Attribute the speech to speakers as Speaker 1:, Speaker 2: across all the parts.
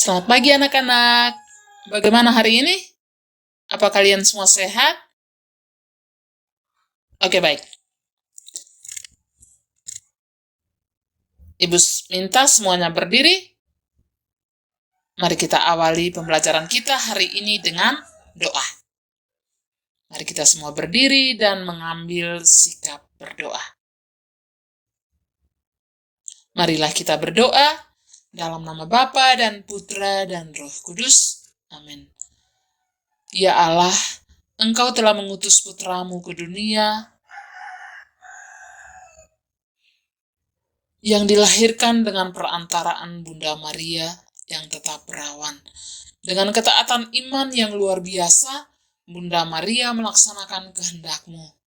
Speaker 1: Selamat pagi anak-anak. Bagaimana hari ini? Apa kalian semua sehat? Oke, baik. Ibu minta semuanya berdiri. Mari kita awali pembelajaran kita hari ini dengan doa. Mari kita semua berdiri dan mengambil sikap berdoa. Marilah kita berdoa dalam nama Bapa dan Putra dan Roh Kudus. Amin. Ya Allah, Engkau telah mengutus putramu ke dunia yang dilahirkan dengan perantaraan Bunda Maria yang tetap perawan. Dengan ketaatan iman yang luar biasa, Bunda Maria melaksanakan kehendak-Mu.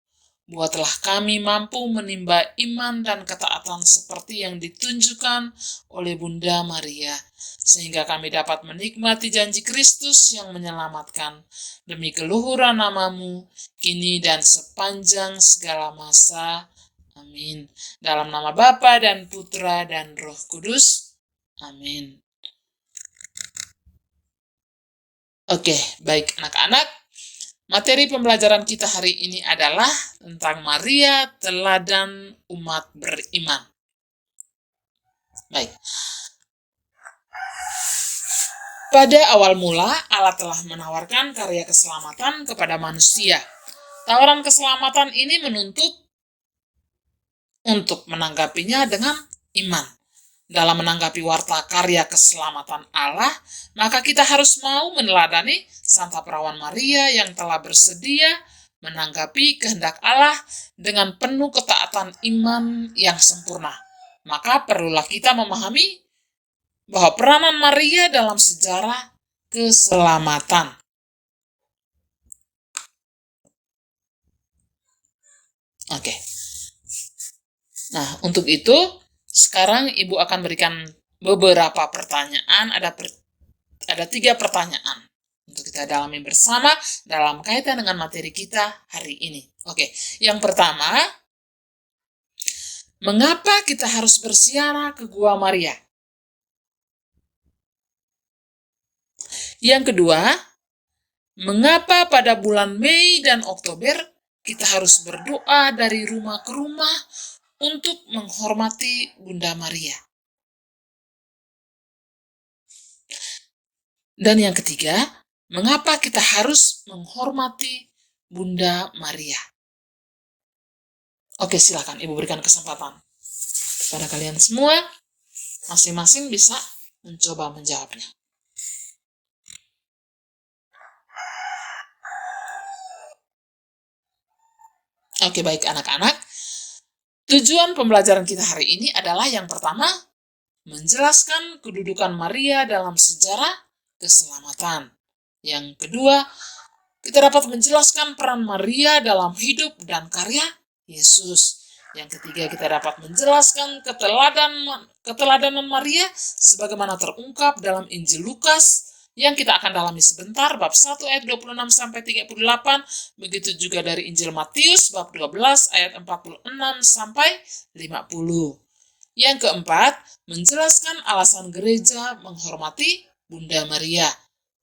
Speaker 1: Buatlah kami mampu menimba iman dan ketaatan seperti yang ditunjukkan oleh Bunda Maria, sehingga kami dapat menikmati janji Kristus yang menyelamatkan demi keluhuran nama-Mu, kini dan sepanjang segala masa. Amin. Dalam nama Bapa dan Putra dan Roh Kudus. Amin. Oke, baik anak-anak. Materi pembelajaran kita hari ini adalah tentang Maria, teladan umat beriman. Baik. Pada awal mula, Allah telah menawarkan karya keselamatan kepada manusia. Tawaran keselamatan ini menuntut untuk menanggapinya dengan iman. Dalam menanggapi warta karya keselamatan Allah, maka kita harus mau meneladani Santa Perawan Maria yang telah bersedia menanggapi kehendak Allah dengan penuh ketaatan iman yang sempurna. Maka perlulah kita memahami bahwa peranan Maria dalam sejarah keselamatan. Oke. Nah, untuk itu sekarang Ibu akan berikan beberapa pertanyaan, ada 3 pertanyaan untuk kita dalami bersama dalam kaitan dengan materi kita hari ini. Oke, yang pertama, mengapa kita harus berziarah ke Gua Maria? Yang kedua, mengapa pada bulan Mei dan Oktober kita harus berdoa dari rumah ke rumah untuk menghormati Bunda Maria? Dan yang ketiga, mengapa kita harus menghormati Bunda Maria? Oke, silakan Ibu berikan kesempatan kepada kalian semua. Masing-masing bisa mencoba menjawabnya. Oke, baik anak-anak. Tujuan pembelajaran kita hari ini adalah yang pertama, menjelaskan kedudukan Maria dalam sejarah keselamatan. Yang kedua, kita dapat menjelaskan peran Maria dalam hidup dan karya Yesus. Yang ketiga, kita dapat menjelaskan keteladanan Maria sebagaimana terungkap dalam Injil Lukas yang kita akan dalami sebentar, bab 1 ayat 26-38, begitu juga dari Injil Matius bab 12 ayat 46-50. Yang keempat, menjelaskan alasan gereja menghormati Bunda Maria.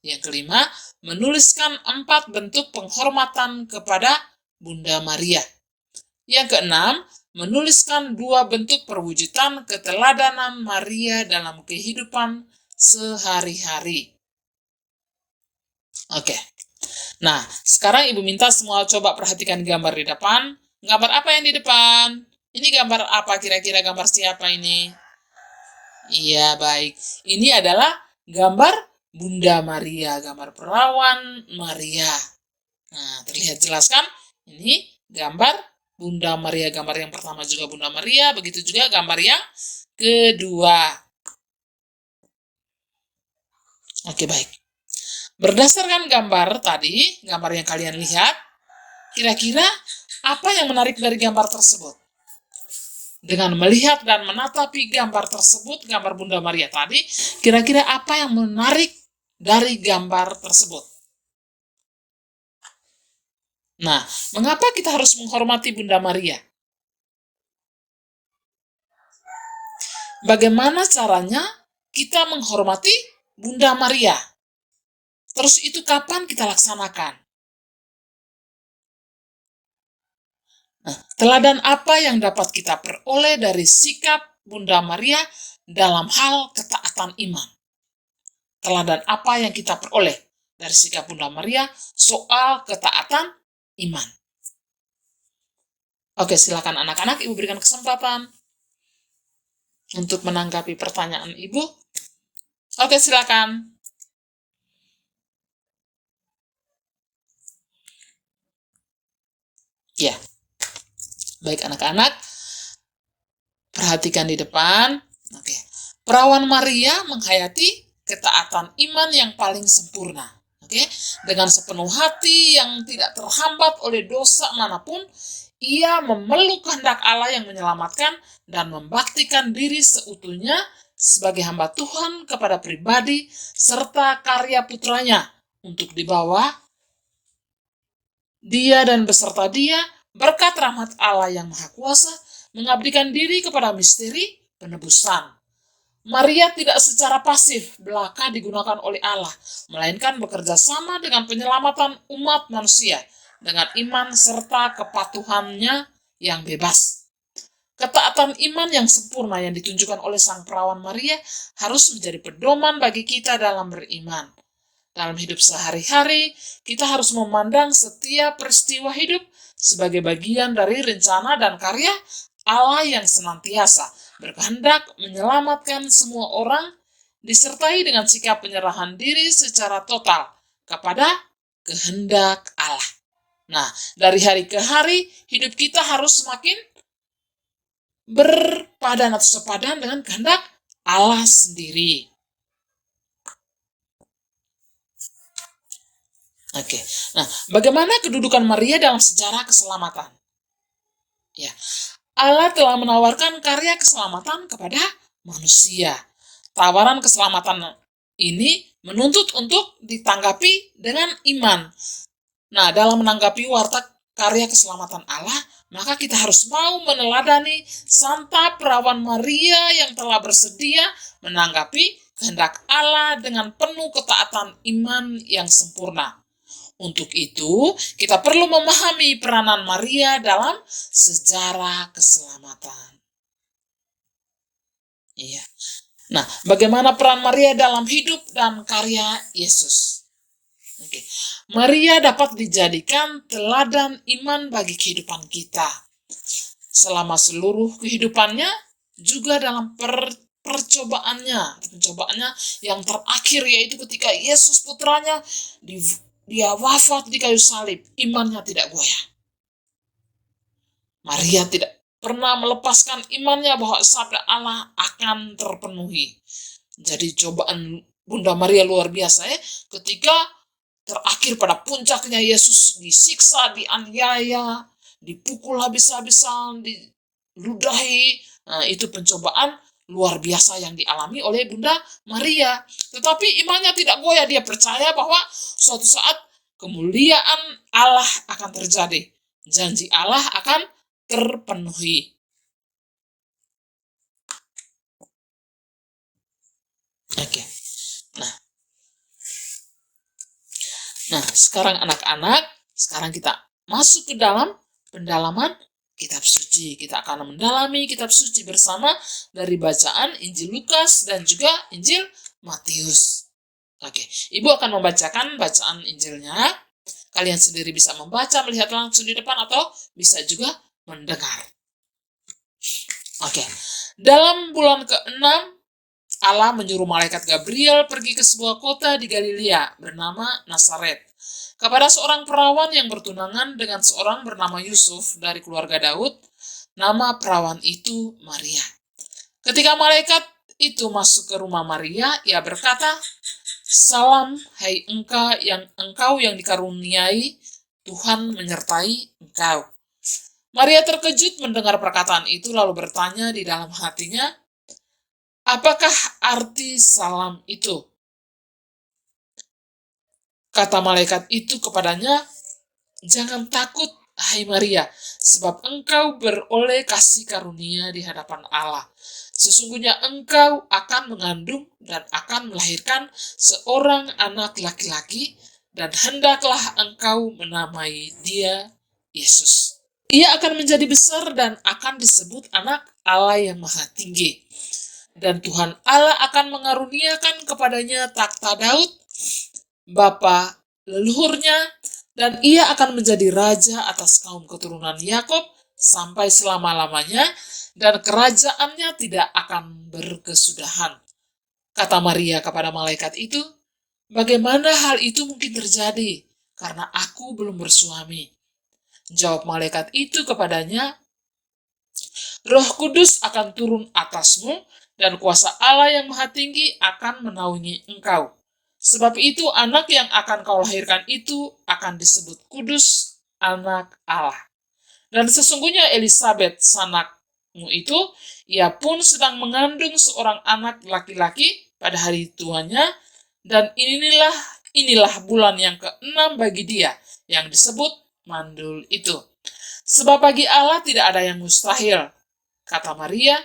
Speaker 1: Yang kelima, menuliskan 4 bentuk penghormatan kepada Bunda Maria. Yang keenam, menuliskan 2 bentuk perwujudan keteladanan Maria dalam kehidupan sehari-hari. Oke. Nah, sekarang Ibu minta semua coba perhatikan gambar di depan. Gambar apa yang di depan? Ini gambar apa kira-kira, gambar siapa ini? Iya, baik. Ini adalah gambar Bunda Maria, gambar perawan Maria. Nah, terlihat jelas kan? Ini gambar Bunda Maria, gambar yang pertama juga Bunda Maria, begitu juga gambar yang kedua. Oke, baik. Berdasarkan gambar tadi, gambar yang kalian lihat, kira-kira apa yang menarik dari gambar tersebut? Dengan melihat dan menatapi gambar tersebut, gambar Bunda Maria tadi, kira-kira apa yang menarik dari gambar tersebut? Nah, mengapa kita harus menghormati Bunda Maria? Bagaimana caranya kita menghormati Bunda Maria. Terus itu kapan kita laksanakan? Nah, teladan apa yang dapat kita peroleh dari sikap Bunda Maria dalam hal ketaatan iman? Teladan apa yang kita peroleh dari sikap Bunda Maria soal ketaatan iman? Oke, silakan anak-anak, Ibu berikan kesempatan untuk menanggapi pertanyaan Ibu. Oke, silakan. Ya, baik anak-anak, perhatikan di depan. Oke, Perawan Maria menghayati ketaatan iman yang paling sempurna. Oke, dengan sepenuh hati yang tidak terhambat oleh dosa manapun, ia memeluk kehendak Allah yang menyelamatkan dan membaktikan diri seutuhnya sebagai hamba Tuhan kepada pribadi serta karya putranya untuk dibawa dia dan beserta dia berkat rahmat Allah yang Maha Kuasa mengabdikan diri kepada misteri penebusan. Maria tidak secara pasif belaka digunakan oleh Allah, melainkan bekerja sama dengan penyelamatan umat manusia dengan iman serta kepatuhannya yang bebas. Ketaatan iman yang sempurna yang ditunjukkan oleh Sang Perawan Maria harus menjadi pedoman bagi kita dalam beriman. Dalam hidup sehari-hari, kita harus memandang setiap peristiwa hidup sebagai bagian dari rencana dan karya Allah yang senantiasa berkehendak menyelamatkan semua orang, disertai dengan sikap penyerahan diri secara total kepada kehendak Allah. Nah, dari hari ke hari, hidup kita harus semakin berpadan atau sepadan dengan kehendak Allah sendiri. Oke, nah bagaimana kedudukan Maria dalam sejarah keselamatan? Ya, Allah telah menawarkan karya keselamatan kepada manusia. Tawaran keselamatan ini menuntut untuk ditanggapi dengan iman. Nah, dalam menanggapi warta karya keselamatan Allah, maka kita harus mau meneladani Santa Perawan Maria yang telah bersedia menanggapi kehendak Allah dengan penuh ketaatan iman yang sempurna. Untuk itu, kita perlu memahami peranan Maria dalam sejarah keselamatan. Iya. Nah, bagaimana peran Maria dalam hidup dan karya Yesus? Oke. Maria dapat dijadikan teladan iman bagi kehidupan kita. Selama seluruh kehidupannya, juga dalam percobaannya yang terakhir, yaitu ketika Yesus putranya dia wafat di kayu salib, imannya tidak goyah. Maria tidak pernah melepaskan imannya bahwa sabda Allah akan terpenuhi. Jadi cobaan Bunda Maria luar biasa ya, ketika terakhir pada puncaknya Yesus disiksa, dianiaya, dipukul habis-habisan, diludahi. Nah, itu pencobaan luar biasa yang dialami oleh Bunda Maria. Tetapi imannya tidak goyah, dia percaya bahwa suatu saat kemuliaan Allah akan terjadi. Janji Allah akan terpenuhi. Oke. Nah, sekarang anak-anak, sekarang kita masuk ke dalam pendalaman kitab suci. Kita akan mendalami kitab suci bersama dari bacaan Injil Lukas dan juga Injil Matius. Oke, Ibu akan membacakan bacaan Injilnya. Kalian sendiri bisa membaca, melihat langsung di depan, atau bisa juga mendengar. Oke, dalam bulan ke-6, Allah menyuruh malaikat Gabriel pergi ke sebuah kota di Galilea bernama Nazaret, kepada seorang perawan yang bertunangan dengan seorang bernama Yusuf dari keluarga Daud. Nama perawan itu Maria. Ketika malaikat itu masuk ke rumah Maria, ia berkata, "Salam, hai engkau yang dikaruniai, Tuhan menyertai engkau." Maria terkejut mendengar perkataan itu, lalu bertanya di dalam hatinya, "Apakah arti salam itu?" Kata malaikat itu kepadanya, "Jangan takut, hai Maria, sebab engkau beroleh kasih karunia di hadapan Allah. Sesungguhnya engkau akan mengandung dan akan melahirkan seorang anak laki-laki, dan hendaklah engkau menamai dia Yesus. Ia akan menjadi besar dan akan disebut anak Allah yang Maha Tinggi. Dan Tuhan Allah akan mengaruniakan kepadanya takhta Daud, bapa leluhurnya, dan ia akan menjadi raja atas kaum keturunan Yakub sampai selama-lamanya, dan kerajaannya tidak akan berkesudahan. Kata Maria kepada malaikat itu, "Bagaimana hal itu mungkin terjadi? Karena aku belum bersuami." Jawab malaikat itu kepadanya, "Roh Kudus akan turun atasmu, dan kuasa Allah yang Maha Tinggi akan menaungi engkau. Sebab itu anak yang akan kau lahirkan itu akan disebut kudus, anak Allah. Dan sesungguhnya Elisabet, sanakmu itu, ia pun sedang mengandung seorang anak laki-laki pada hari tuanya, dan inilah bulan yang ke-6 bagi dia, yang disebut mandul itu. Sebab bagi Allah tidak ada yang mustahil." Kata Maria,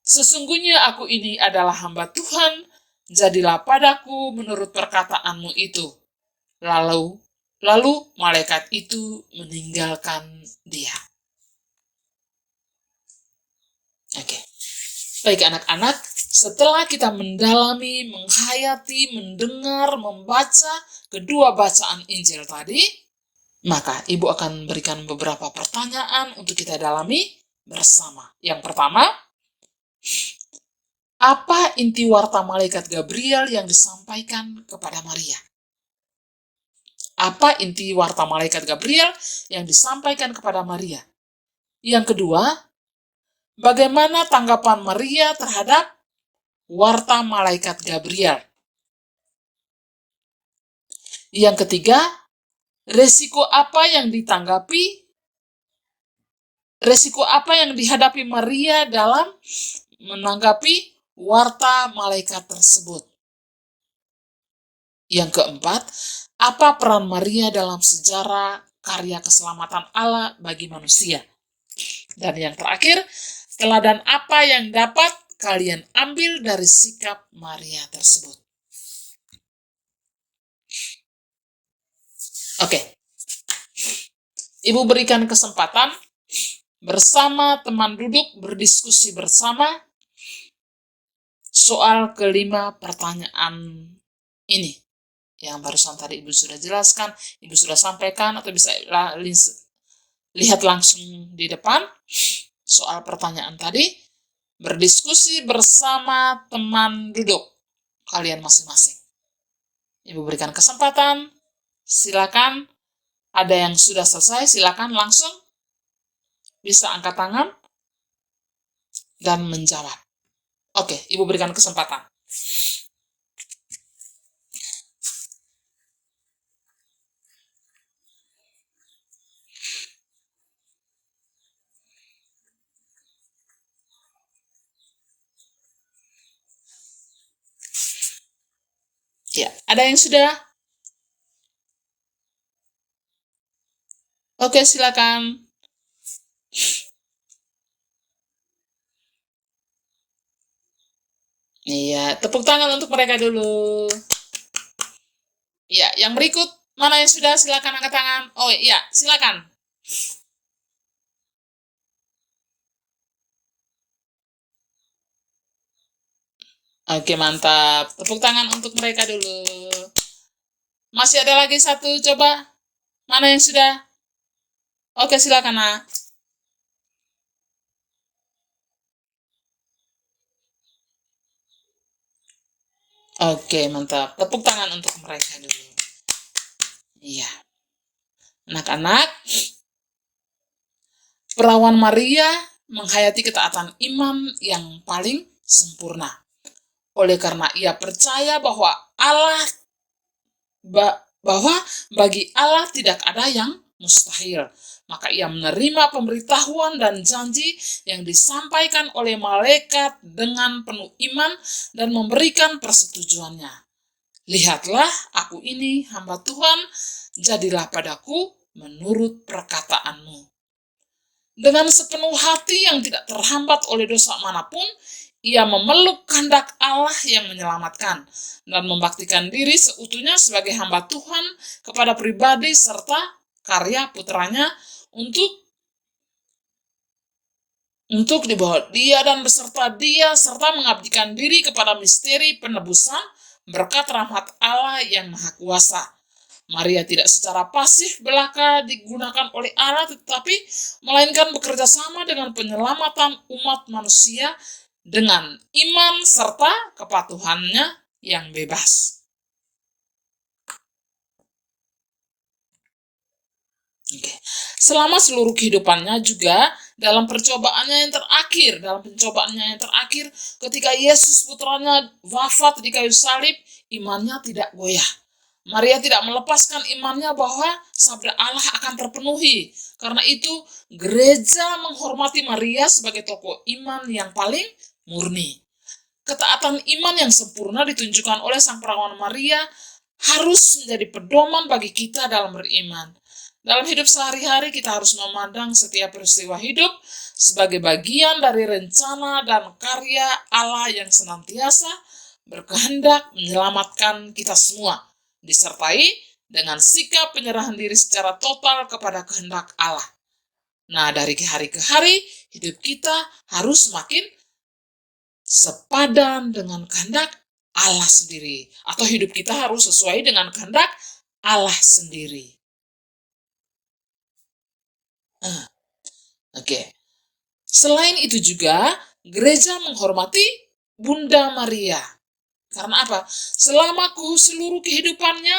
Speaker 1: "Sesungguhnya aku ini adalah hamba Tuhan, jadilah padaku menurut perkataanmu itu." Lalu malaikat itu meninggalkan dia. Oke. Baik anak-anak, setelah kita mendalami, menghayati, mendengar, membaca kedua bacaan Injil tadi, maka Ibu akan berikan beberapa pertanyaan untuk kita dalami bersama. Yang pertama, apa inti warta malaikat Gabriel yang disampaikan kepada Maria? Apa inti warta malaikat Gabriel yang disampaikan kepada Maria? Yang kedua, bagaimana tanggapan Maria terhadap warta malaikat Gabriel? Yang ketiga, resiko apa yang dihadapi Maria dalam menanggapi warta malaikat tersebut? Yang keempat, apa peran Maria dalam sejarah karya keselamatan Allah bagi manusia? Dan yang terakhir, teladan apa yang dapat kalian ambil dari sikap Maria tersebut? Oke. Ibu berikan kesempatan bersama teman duduk berdiskusi bersama soal kelima pertanyaan ini. Yang barusan tadi Ibu sudah jelaskan, Ibu sudah sampaikan, atau bisa lihat langsung di depan soal pertanyaan tadi. Berdiskusi bersama teman duduk kalian masing-masing. Ibu berikan kesempatan, silakan. Ada yang sudah selesai, silakan langsung bisa angkat tangan dan menjawab. Oke, Ibu berikan kesempatan. Ya, ada yang sudah? Oke, silakan. Iya, tepuk tangan untuk mereka dulu. Ya, yang berikut, mana yang sudah? Silakan angkat tangan. Oh iya, silakan. Oke, mantap. Tepuk tangan untuk mereka dulu. Masih ada lagi satu, coba. Mana yang sudah? Oke, silakan, Nak. Oke, mantap. Tepuk tangan untuk mereka dulu. Iya. Anak-anak, perawan Maria menghayati ketaatan iman yang paling sempurna. Oleh karena ia percaya bahwa bagi Allah tidak ada yang mustahil, maka ia menerima pemberitahuan dan janji yang disampaikan oleh malaikat dengan penuh iman dan memberikan persetujuannya. "Lihatlah, aku ini hamba Tuhan, jadilah padaku menurut perkataanmu." Dengan sepenuh hati yang tidak terhambat oleh dosa manapun, Ia memeluk kehendak Allah yang menyelamatkan dan membaktikan diri seutuhnya sebagai hamba Tuhan kepada pribadi serta karya putranya untuk dibawa dia dan beserta dia serta mengabdikan diri kepada misteri penebusan berkat rahmat Allah yang Maha Kuasa. Maria tidak secara pasif belaka digunakan oleh Allah, tetapi melainkan bekerja sama dengan penyelamatan umat manusia dengan iman serta kepatuhannya yang bebas. Selama seluruh kehidupannya juga dalam pencobaan-Nya yang terakhir ketika Yesus putranya wafat di kayu salib, imannya tidak goyah. Maria tidak melepaskan imannya bahwa sabda Allah akan terpenuhi. Karena itu, gereja menghormati Maria sebagai tokoh iman yang paling murni. Ketaatan iman yang sempurna ditunjukkan oleh Sang Perawan Maria harus menjadi pedoman bagi kita dalam beriman. Dalam hidup sehari-hari kita harus memandang setiap peristiwa hidup sebagai bagian dari rencana dan karya Allah yang senantiasa berkehendak menyelamatkan kita semua, disertai dengan sikap penyerahan diri secara total kepada kehendak Allah. Nah, dari hari ke hari, hidup kita harus semakin sepadan dengan kehendak Allah sendiri. Atau hidup kita harus sesuai dengan kehendak Allah sendiri. Selain itu juga, gereja menghormati Bunda Maria. Karena apa? Selama seluruh kehidupannya,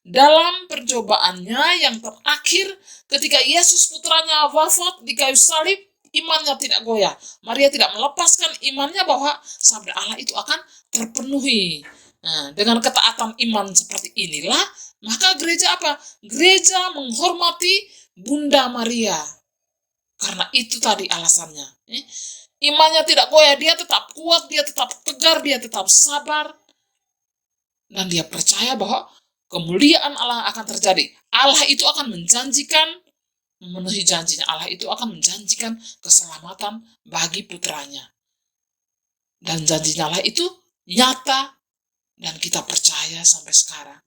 Speaker 1: dalam percobaannya yang terakhir, ketika Yesus putranya wafat di kayu salib, imannya tidak goyah. Maria tidak melepaskan imannya bahwa sabda Allah itu akan terpenuhi. Nah, dengan ketaatan iman seperti inilah, maka gereja apa? Gereja menghormati Bunda Maria. Karena itu tadi alasannya. Imannya tidak goyah, dia tetap kuat, dia tetap tegar, dia tetap sabar. Dan dia percaya bahwa kemuliaan Allah akan terjadi. Allah itu akan menjanjikan, memenuhi janjinya. Allah itu akan menjanjikan keselamatan bagi putranya. Dan janjinya Allah itu nyata, dan kita percaya sampai sekarang.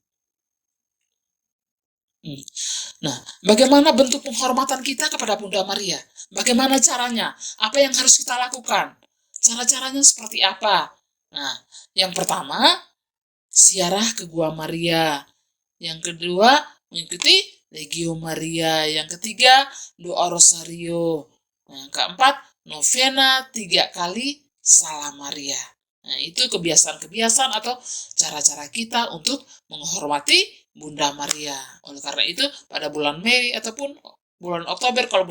Speaker 1: Nah, bagaimana bentuk penghormatan kita kepada Bunda Maria? Bagaimana caranya? Apa yang harus kita lakukan? Cara-caranya seperti apa? Nah, yang pertama, ziarah ke Gua Maria. Yang kedua, mengikuti Legio Maria. Yang ketiga, doa Rosario. Yang keempat, novena 3 kali Salam Maria. Nah, itu kebiasaan-kebiasaan atau cara-cara kita untuk menghormati Bunda Maria. Oleh karena itu, pada bulan Mei ataupun bulan Oktober, kalau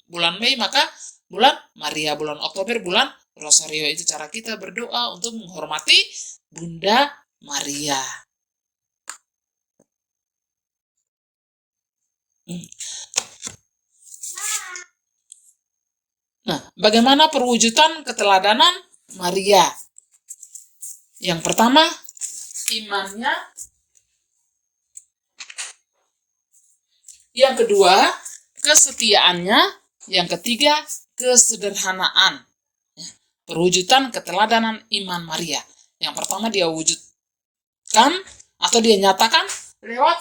Speaker 1: bulan Mei maka bulan Maria, bulan Oktober bulan Rosario. Itu cara kita berdoa untuk menghormati Bunda Maria. Nah, bagaimana perwujudan keteladanan Maria? Yang pertama, imannya. Yang kedua, kesetiaannya. Yang ketiga, kesederhanaan. Perwujudan keteladanan iman Maria. Yang pertama dia wujudkan atau dia nyatakan lewat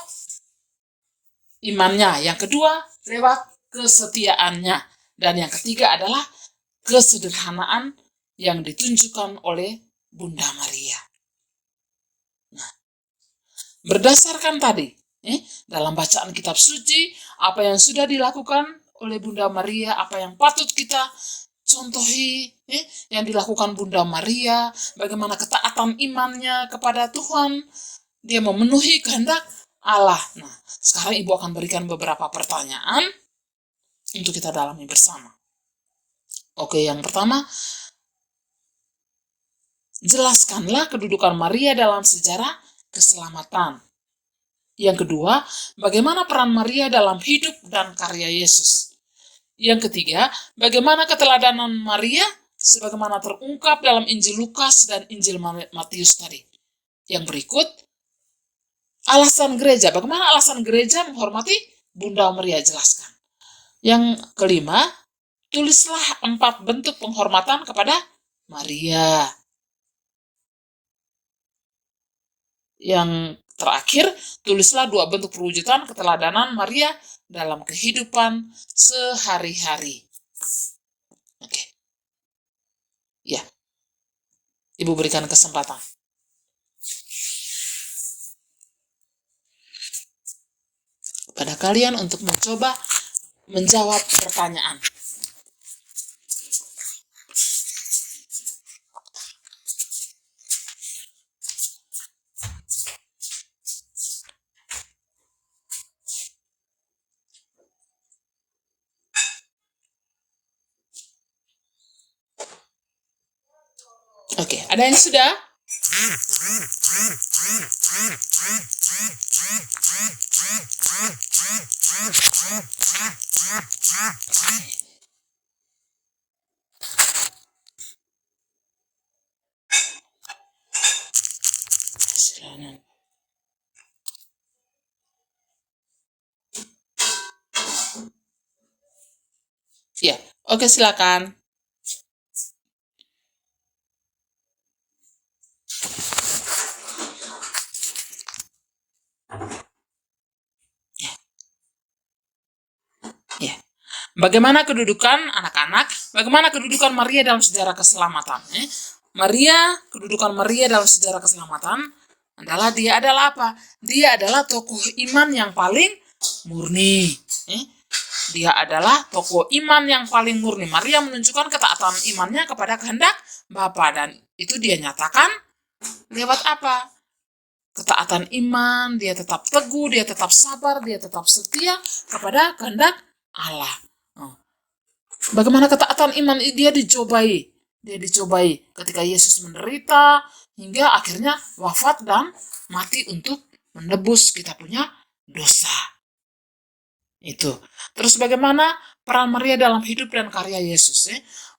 Speaker 1: imannya. Yang kedua, lewat kesetiaannya. Dan yang ketiga adalah kesederhanaan yang ditunjukkan oleh Bunda Maria. Nah, berdasarkan tadi, dalam bacaan kitab suci, apa yang sudah dilakukan oleh Bunda Maria, apa yang patut kita contohi, yang dilakukan Bunda Maria, bagaimana ketaatan imannya kepada Tuhan, dia memenuhi kehendak Allah. Nah, sekarang Ibu akan berikan beberapa pertanyaan untuk kita dalami bersama. Oke, yang pertama, jelaskanlah kedudukan Maria dalam sejarah keselamatan. Yang kedua, bagaimana peran Maria dalam hidup dan karya Yesus. Yang ketiga, bagaimana keteladanan Maria sebagaimana terungkap dalam Injil Lukas dan Injil Matius tadi. Yang berikut, alasan gereja. Bagaimana alasan gereja menghormati Bunda Maria? Jelaskan. Yang kelima, tulislah 4 bentuk penghormatan kepada Maria. Yang terakhir, tulislah 2 bentuk perwujudan keteladanan Maria dalam kehidupan sehari-hari. Oke. Ya, Ibu berikan kesempatan. Pada kalian untuk mencoba menjawab pertanyaan. Oke, ada yang sudah? Ya, oke, silakan. Ya. Bagaimana kedudukan anak-anak? Bagaimana kedudukan Maria dalam sejarah keselamatan? Kedudukan Maria dalam sejarah keselamatan adalah dia adalah apa? Dia adalah tokoh iman yang paling murni. Dia adalah tokoh iman yang paling murni. Maria menunjukkan ketaatan imannya kepada kehendak Bapa, dan itu dia nyatakan lewat apa? Ketaatan iman, dia tetap teguh, dia tetap sabar, dia tetap setia kepada kehendak Allah. Bagaimana ketaatan iman dia dicobai? Dia dicobai ketika Yesus menderita hingga akhirnya wafat dan mati untuk menebus kita punya dosa. Itu. Terus bagaimana peran Maria dalam hidup dan karya Yesus?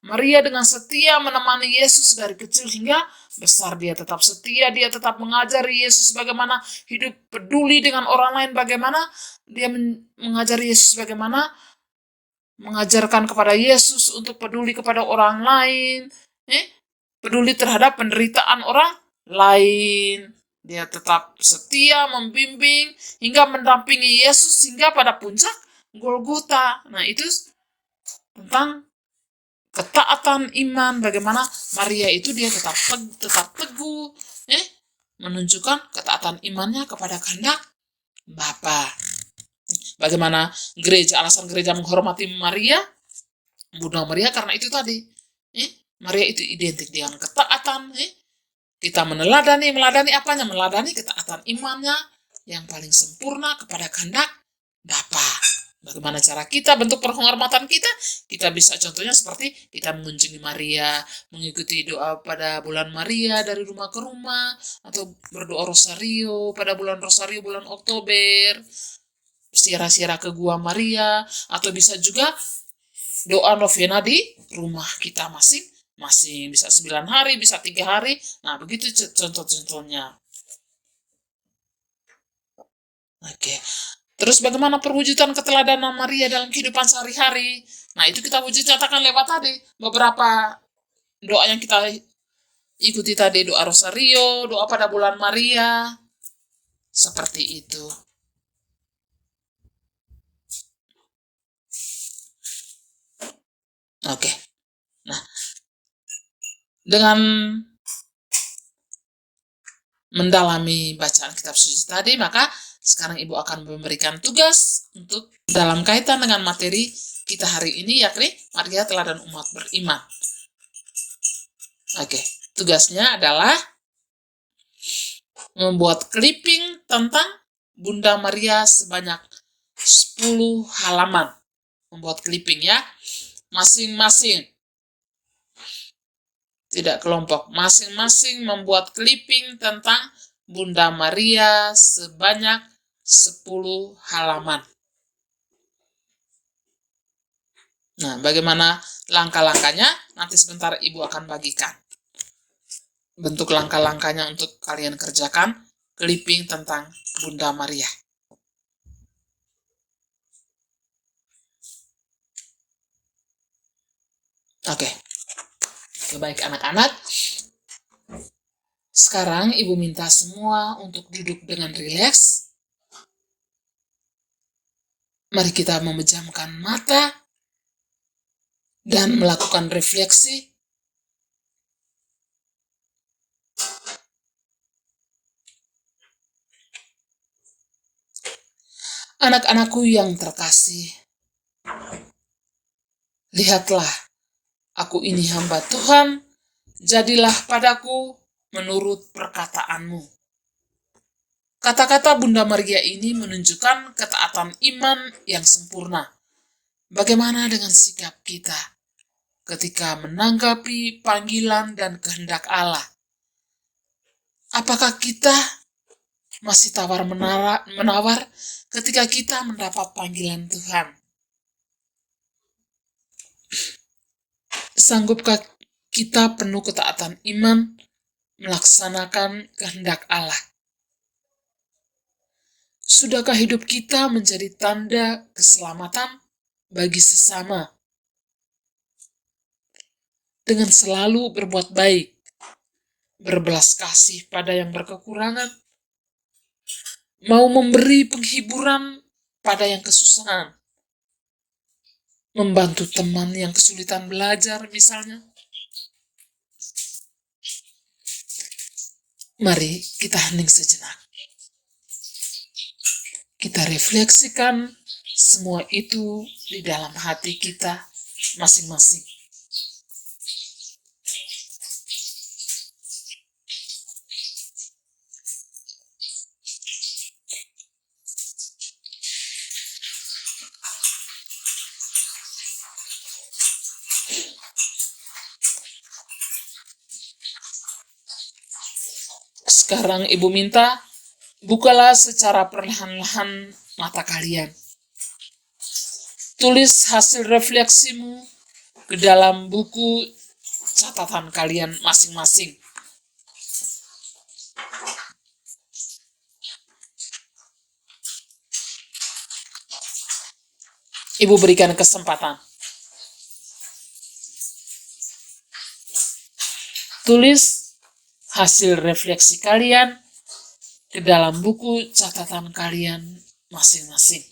Speaker 1: Maria dengan setia menemani Yesus dari kecil hingga besar. Dia tetap setia, dia tetap mengajari Yesus bagaimana hidup peduli dengan orang lain, bagaimana dia mengajari Yesus bagaimana mengajarkan kepada Yesus untuk peduli kepada orang lain, peduli terhadap penderitaan orang lain. Dia tetap setia membimbing hingga mendampingi Yesus hingga pada puncak Golgota. Nah, itu tentang ketaatan iman, bagaimana Maria itu dia tetap teguh, menunjukkan ketaatan imannya kepada kehendak Bapa. Bagaimana alasan gereja menghormati Maria, Bunda Maria, karena itu tadi. Maria itu identik dengan ketaatan. Kita meladani apanya? Meladani ketaatan imannya yang paling sempurna kepada kehendak Bapa. Bagaimana cara kita, bentuk penghormatan kita? Kita bisa contohnya seperti kita mengunjungi Maria, mengikuti doa pada bulan Maria dari rumah ke rumah, atau berdoa rosario pada bulan rosario bulan Oktober, siara-siara ke Gua Maria, atau bisa juga doa novena di rumah kita masing-masing. Bisa 9 hari, bisa 3 hari. Nah, begitu contoh-contohnya. Oke. Terus bagaimana perwujudan keteladanan Maria dalam kehidupan sehari-hari? Nah, itu kita nyatakan lewat tadi. Beberapa doa yang kita ikuti tadi, doa rosario, doa pada bulan Maria. Seperti itu. Oke. Nah, dengan mendalami bacaan kitab suci tadi, maka sekarang Ibu akan memberikan tugas untuk dalam kaitan dengan materi kita hari ini, yakni Maria teladan umat beriman. Oke, tugasnya adalah membuat clipping tentang Bunda Maria sebanyak 10 halaman. Membuat clipping ya, masing-masing. Tidak kelompok, masing-masing membuat clipping tentang Bunda Maria sebanyak 10 halaman. Nah, bagaimana langkah-langkahnya? Nanti sebentar Ibu akan bagikan. Bentuk langkah-langkahnya untuk kalian kerjakan clipping tentang Bunda Maria. Oke. Baik anak-anak, sekarang Ibu minta semua untuk duduk dengan rileks. Mari kita memejamkan mata dan melakukan refleksi. Anak-anakku yang terkasih, lihatlah, aku ini hamba Tuhan, jadilah padaku menurut perkataanmu. Kata-kata Bunda Maria ini menunjukkan ketaatan iman yang sempurna. Bagaimana dengan sikap kita ketika menanggapi panggilan dan kehendak Allah? Apakah kita masih tawar-menawar ketika kita mendapat panggilan Tuhan? Sanggupkah kita penuh ketaatan iman melaksanakan kehendak Allah? Sudahkah hidup kita menjadi tanda keselamatan bagi sesama? Dengan selalu berbuat baik, berbelas kasih pada yang berkekurangan, mau memberi penghiburan pada yang kesusahan, membantu teman yang kesulitan belajar misalnya. Mari kita hening sejenak. Kita refleksikan semua itu di dalam hati kita masing-masing. Sekarang Ibu minta, bukalah secara perlahan-lahan mata kalian. Tulis hasil refleksimu ke dalam buku catatan kalian masing-masing. Ibu berikan kesempatan. Tulis hasil refleksi kalian ke dalam buku catatan kalian masing-masing.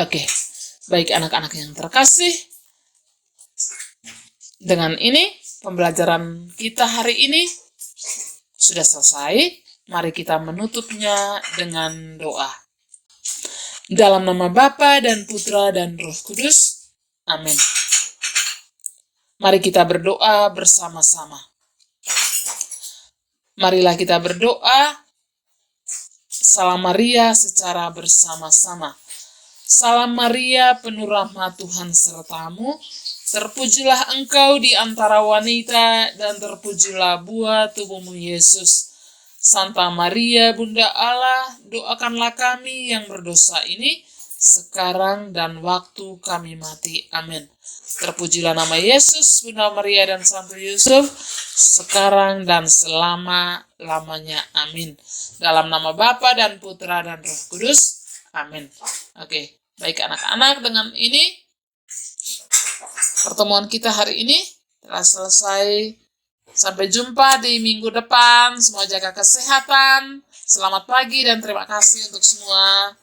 Speaker 1: Oke, baik anak-anak yang terkasih, dengan ini pembelajaran kita hari ini sudah selesai. Mari kita menutupnya dengan doa. Dalam nama Bapa dan Putra dan Roh Kudus. Amin. Mari kita berdoa bersama-sama. Marilah kita berdoa Salam Maria secara bersama-sama. Salam Maria, penuh rahmat Tuhan sertamu, terpujilah engkau di antara wanita, dan terpujilah buah tubuhmu Yesus. Santa Maria, Bunda Allah, doakanlah kami yang berdosa ini, sekarang dan waktu kami mati. Amin. Terpujilah nama Yesus, Bunda Maria, dan Santo Yusuf, sekarang dan selama-lamanya. Amin. Dalam nama Bapa dan Putra dan Roh Kudus. Amin. Oke, baik anak-anak, dengan ini pertemuan kita hari ini telah selesai. Sampai jumpa di minggu depan. Semua jaga kesehatan. Selamat pagi dan terima kasih untuk semua.